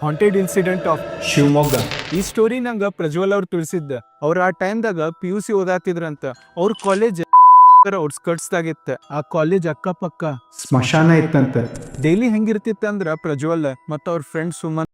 Haunted incident of Shivamogga. ಈ story ನಂಗ ಪ್ರಜ್ವಲ್ ಅವ್ರು ತಿಳಿಸಿದ್ದ. ಅವ್ರ ಆ ಟೈಮ್ದಾಗ PUC ಓದಾತಿದ್ರಂತ. ಅವ್ರ ಕಾಲೇಜ್ ಔಟ್ಸ್ಕರ್ಟ್ಸ್ ದಾಗಿತ್ತ. ಆ ಕಾಲೇಜ್ ಅಕ್ಕಪಕ್ಕ ಸ್ಮಶಾನ ಇತ್ತಂತ. ಡೈಲಿ ಹೆಂಗಿರ್ತಿತ್ತಂದ್ರ ಪ್ರಜ್ವಲ್ ಮತ್ತ ಅವ್ರ ಫ್ರೆಂಡ್ ಸುಮನ್